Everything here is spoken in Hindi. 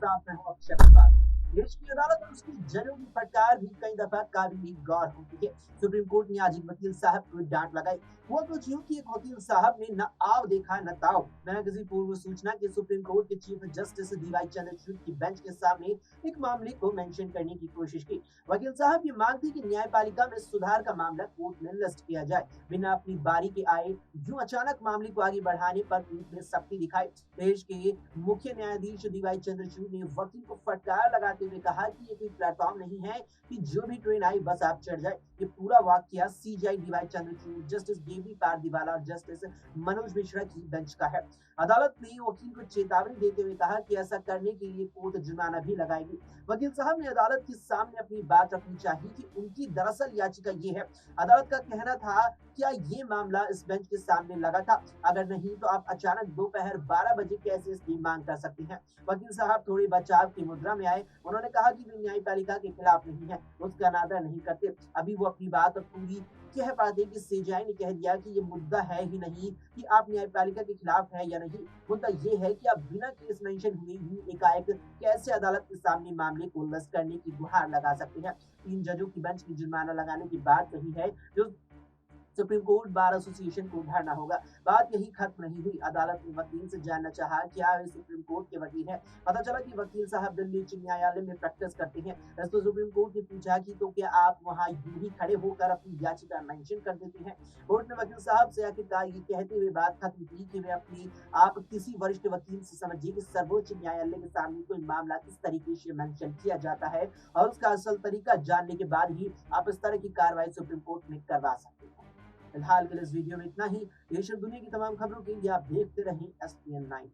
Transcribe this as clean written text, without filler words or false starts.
प्राप्त न हो अक्षरवाद। देश की अदालत और उसकी जजों की फटकार भी कई दफा काबिल गौर होती है। सुप्रीम कोर्ट ने आज एक वकील साहब को डांट लगाई। हुआ कुछ यूं कि एक वकील साहब ने न आव देखा न ताव, बिना किसी पूर्व सूचना के सुप्रीम कोर्ट के चीफ जस्टिस डीवाई चंद्रचूड़ की बेंच के सामने एक मामले को मेंशन करने की कोशिश की। वकील साहब की मांग थी कि न्यायपालिका में सुधार का मामला कोर्ट में लिस्ट किया जाए। बिना अपनी बारी के आए यूं अचानक मामले को आगे बढ़ाने पर पीठ ने सख्ती दिखाई। देश के मुख्य न्यायाधीश डीवाई चंद्रचूड़ ने वकील को फटकार लगाते हुए कहा कि ये कोई प्लेटफॉर्म नहीं है कि जो भी ट्रेन आई बस आप चढ़ जाए। ये पूरा वाक्य CJI DY Chandrachud, justice JB Pardiwala और जस्टिस मनोज मिश्रा की बेंच का है। अदालत ने वकील को चेतावनी देते हुए कहा कि ऐसा करने के लिए कोर्ट जुर्माना भी लगाएगी। वकील साहब ने अदालत के सामने अपनी बात रखनी चाहिए कि उनकी दरअसल याचिका ये है। अदालत का कहना था, क्या ये मामला इस बेंच के सामने लगा था? अगर नहीं तो आप अचानक दोपहर 12 बजे कैसे इसकी मांग कर सकते हैं? वकील साहब थोड़ी बचाव की मुद्रा में आए। उन्होंने कहा कि वे न्यायपालिका के खिलाफ नहीं है, उसका अनादर नहीं करते। अभी वो अपनी बात पूरी कह पाते कि सीजेआई ने कह दिया कि ये मुद्दा है ही नहीं कि आप न्यायपालिका के खिलाफ है या नहीं। मुद्दा ये है कि आप बिना केस मेंशन हुए ही एकाएक कैसे अदालत के सामने मामले को लस करने की गुहार लगा सकते हैं। 3 जजों की बेंच की जुर्माना लगाने की बात कही है, जो सुप्रीम कोर्ट बार एसोसिएशन को उठाना होगा। बात यही खत्म नहीं हुई। अदालत ने वकील से जानना चाहा, क्या वे सुप्रीम कोर्ट के वकील हैं? पता चला कि वकील साहब दिल्ली उच्च न्यायालय में प्रैक्टिस करते हैं। इस पर सुप्रीम कोर्ट ने पूछा कि तो क्या आप वहां यूं ही खड़े होकर अपनी याचिका मेंशन कर देते हैं? कोर्ट ने वकील साहब से आखिरकार ये कहते हुए बात खत्म की कि वे अपनी आप किसी वरिष्ठ वकील से समझिए कि सर्वोच्च न्यायालय के सामने कोई मामला किस तरीके से मेंशन किया जाता है और उसका असल तरीका जानने के बाद ही आप इस तरह की कार्रवाई सुप्रीम कोर्ट में करवा सकते हैं। फिलहाल के लिए इस वीडियो में इतना ही। देश और दुनिया की तमाम खबरों के लिए आप देखते रहें SPN9।